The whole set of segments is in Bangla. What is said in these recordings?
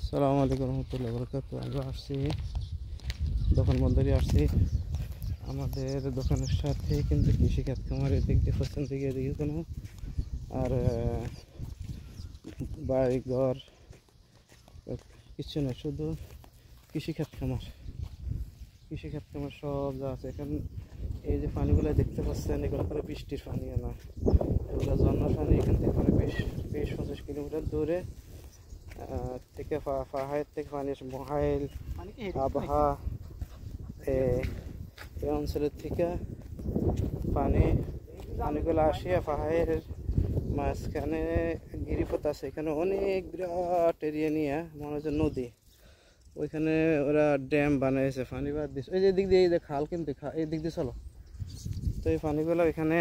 আসসালামু আলাইকুম রহমতুল্লাহ বরকাত। আমরা আসছি দোকান বন্দরে আসছি। আমাদের দোকানের সাথে কিন্তু কৃষিখাত খামার এদিক দিয়ে পশ্চিম দিকে এদিকে কোনো আর বাড়ি ঘর কিছু না, শুধু কৃষিখাত খামার সব যা আছে এখানে। এই যে পানিগুলো দেখতে পাচ্ছেন, এগুলো করে বৃষ্টির পানি না, এগুলো ঝর্ণার পানি। এখান থেকে করে 20-25 কিলোমিটার দূরে থেকে পাহাড়ের থেকে পানি আসে। মহাইল আবহা এই অঞ্চলের থেকে পানিগুলো আসিয়া পাহাড়ের মাঝখানে গিরিপথ আছে, এখানে অনেক বিরাট এরিয়া নিয়ে মনে হচ্ছে নদী। ওইখানে ওরা ড্যাম বানিয়েছে, পানি বাদ দিচ্ছে। ওই যে দিক দিয়ে এই যে খাল, কিন্তু এই দিক দিয়ে চলো তো এই পানিগুলো এখানে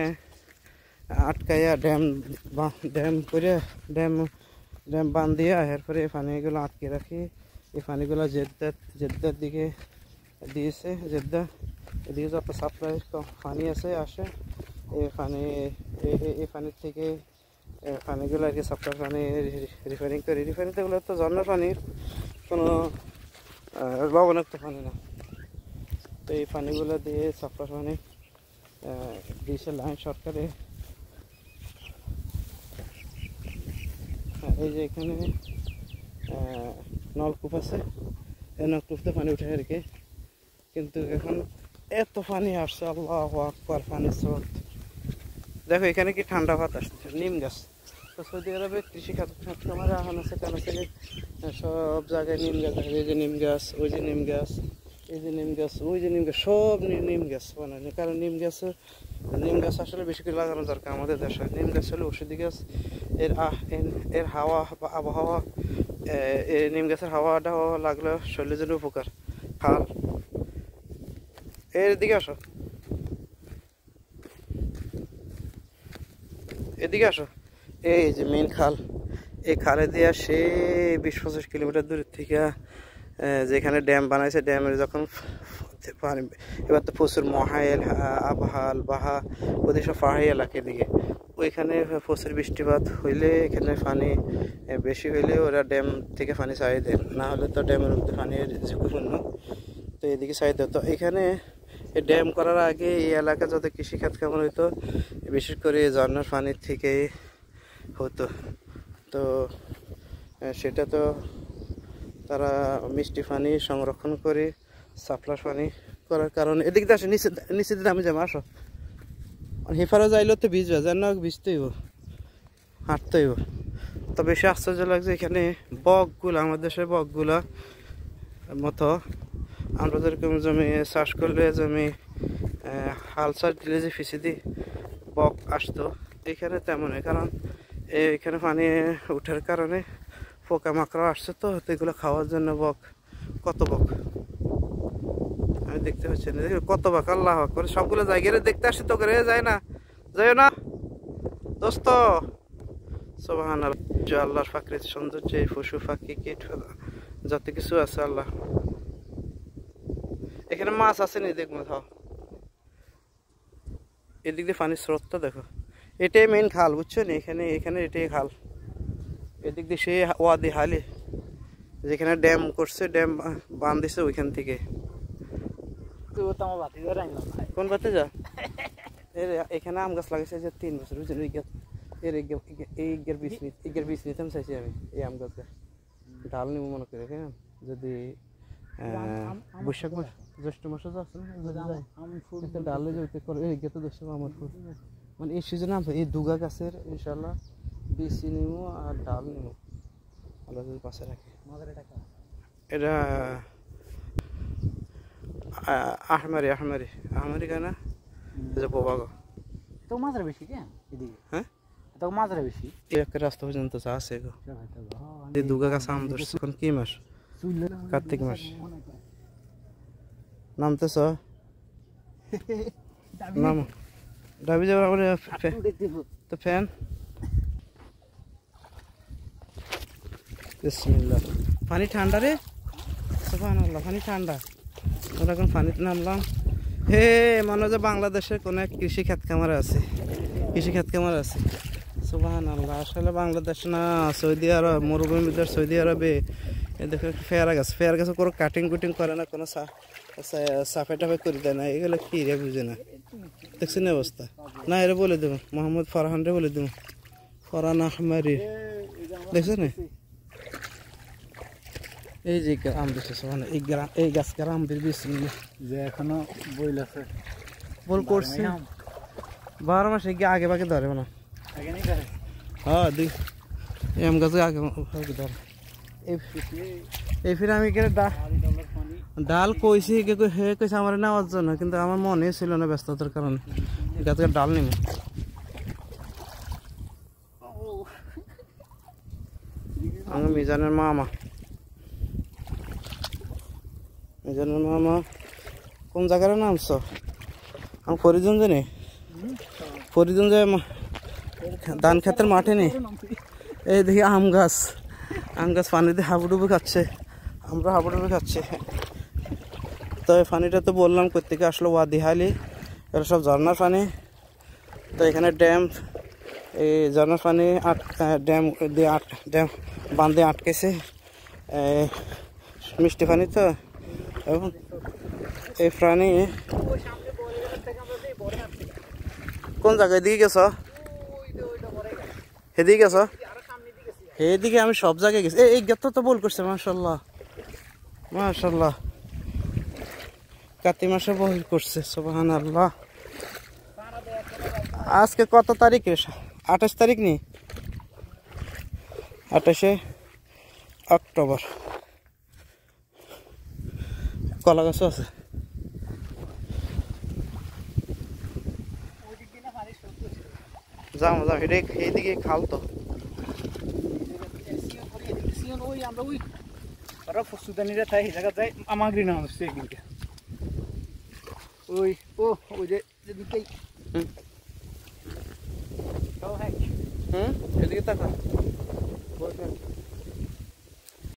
আটকাইয়া ড্যাম করে ড্যাম বাঁধ দিয়া এরপরে এই পানিগুলো আটকে রাখি। এই পানিগুলো জেদ্দার দিকে দিয়েছে। জেদ্দা এদিকে যত সাপ্লাই পানি আছে আসে, এই পানির থেকে পানিগুলো আর কি সাপ্লাই পানি রিফারিং করি। রিফারিংগুলো তো ঝর্ণার পানির কোনো লবণাক্ত পানি না, তো এই পানিগুলো দিয়ে সাপ্লাই পানি দিয়েছে লাইন সরকারে। এই যে এখানে নলকূপ আছে, এই নলকূপতে পানি উঠে আর কি। কিন্তু এখন এত পানি আসছে, আল্লাহু আকবার, পানির স্রোত দেখো। এখানে কি ঠান্ডা ভাত আসছে, নিম গাছ। তো সৌদি আরবে কৃষিখাত খামারে এখন আছে কেন থেকে সব জায়গায় নিম গাছ। এই যে নিম গাছ, ওই যে নিম গাছ, এই যে নিম গাছ, ওই যে নিম গাছ, সব নিম গাছ বানানো। কারণ নিম গাছ আসলে বেশি করে লাগানো দরকার আমাদের দেশে। নিম গাছ হলো ওষুধি গাছ। এর হাওয়া বা আবহাওয়া, নিম গাছের হাওয়াটা লাগলে শরীরের জন্য উপকার। খাল এদিকে আসো, এদিকে আসো। এই যে মেন খাল, এই খালে দিয়ে সে 20-25 কিলোমিটার দূরের থেকে যেখানে ড্যাম বানাইছে, ড্যামের যখন পানি এবার তো প্রচুর মহাইল আবহাল বাহা ওদের সব পাহাড়ি এলাকার দিকে, ওইখানে প্রচুর বৃষ্টিপাত হইলে এখানে পানি বেশি হইলে ওরা ড্যাম থেকে পানি ছাড়িয়ে দেয়, না হলে তো ড্যামের মধ্যে পানির ঝুঁকিপূর্ণ। তো এদিকে ছাড়িয়ে দেয়। তো এখানে এই ড্যাম করার আগে এই এলাকা যত কৃষিখাত খামার হইতো, বিশেষ করে ঝর্ণার পানির থেকে হতো। তো সেটা তো তারা মিষ্টি পানি সংরক্ষণ করে সাপ্লাই পানি করার কারণে এদিক দিয়ে আসে। নিচে দিকে আমি যাবো, আসো। হেফারে যাইলেও তো ভিজবে, যেন ভিজতেইব, হাঁটতেইব। তো বেশি আশ্চর্য লাগছে এখানে বকগুলা, আমাদের দেশের বকগুলা মতো আমরা যেরকম জমি চাষ করলে, জমি হাল চাষ দিলে যে ফিসি দিই বক আসতো, এখানে তেমনই। কারণ এখানে পানি উঠার কারণে পোকামাকড় আসছে, তো এগুলো খাওয়ার জন্য কত বক আমি দেখতে পাচ্ছি না, কত বক। আল্লাহ করে সবগুলো জায়গায় দেখতে আসি, তো করে যায় না, যাই না দোস্ত। সুবহানাল্লাহ, আল্লাহর প্রাকৃতিক সৌন্দর্য, পশু পাখি কীট যত কিছু আছে আল্লাহ। এখানে মাছ আছে নি দেখবো, খাও। এদিক দিয়ে পানির স্রোতটা দেখো, এটাই মেইন খাল, বুঝছো নি? এখানে এটাই খাল। এদিক দিয়ে সে ওয়াদি হালি, যেখানে ড্যাম করছে, ড্যাম বাঁধ দিছে ওইখান থেকে। কোন বাতে যা এখানে আম গাছ লাগাইছে যে 3 বছর, বুঝছেন? এই বীজ নিতাম চাইছি আমি, এই আম গাছ ডাল নিব মনে করে। হ্যাঁ, যদি বৈশাখ মাস জ্যৈষ্ঠ মাসে আছে না, ডালে যেতে করে তো জ্যৈষ্ঠ আমার ফুল, মানে এই সিজনে আম। এই দুগা গাছের ইনশাল্লাহ বীজ নিব আর ডাল নিব, আল্লাহ যদি পাশে রাখে। এটা আহমারি গানা যে বাবা তো মাঝরে বেশি কেন এদিকে? হ্যাঁ, তো মাঝরে বেশি একটা রাস্তা পর্যন্ত আছে গো। এই দুগা গাছ আম ধরছে। এখন কি মাস? কার্তিক মাস। নামতেছ? নাম ডাবি যাবার মানে তো ফ্যান। বিসমিল্লাহ। পানি ঠান্ডা রে, সুবহানাল্লাহ, পানি ঠান্ডা। আমরা এখন পানিতে নামলাম। হে, মনে হয় যে বাংলাদেশের কোনো এক কৃষিখাত খামার আছে। সুবহানাল্লাহ, আসলে বাংলাদেশ না, সৌদি আরব, মরুভূমির সৌদি আরবে এই দেখো ফেয়ারা গাছ কোনো কাটিং কুটিং করে না, কোনো সাফে টাফে করে দেয় না, এগুলো কি রে বুঝে না, দেখছেন অবস্থা। না এরা বলে দেবো, মোহাম্মদ ফরহান রে বলে দেবো, ফরহান আহমারি, দেখছেন এই যে আম দিচ্ছে মানে এই গাছ কার আম দিয়ে যে এখনো বইল আছে, বল করছে 12 মাসে গিয়ে আগে বাগে ধরে না, আগে নেই করে হ্যাঁ দিই আম গাছে আগে ধরে। এই ফিরে আমি এখানে ডাল কইছি হে কইছে আমার নেওয়ার জন্য, কিন্তু আমার মনে ছিল না ব্যস্ততার কারণে, গাছের ডাল নিব। আমি মিজানের মামা কোন জায়গার নামছ? আমি ফরিদগঞ্জ জানি, ফরিদগঞ্জ ধান ক্ষেতের মাঠে নেই। এই দেখি আম গাছ পানিতে হাবুডুবু খাচ্ছে, আমরা হাবুডুবু খাচ্ছি। তো এই পানিটা তো বললাম কোথেকে আসলো, ওয়াদি হাইলি, এরা সব ঝর্নার পানি। তো এখানে ড্যাম, এই ঝর্নার পানি ড্যাম বাঁধে আটকেছে, মিষ্টি পানি তো। এবং এই প্রাণী কোন জায়গায় দিকে গেছ? এদিকে গেছ? এদিকে আমি সব জায়গায় গেছি। এই গেত তো বল করছে, মাশাল্লাহ মাশাল্লাহ, কাতি মাসে বহির করছে, সুবহানাল্লাহ। আজকে কত তারিখে? 28 তারিখ নি, 28শে অক্টোবর। কলা গাছও আছে। যাও এটা এইদিকে খাল তো, সুদানিরা তাই জায়গা যায় আমার গ্রিন হাউস একদিনকে ওই ওই যে যেদিকেই এদিকে তাকা।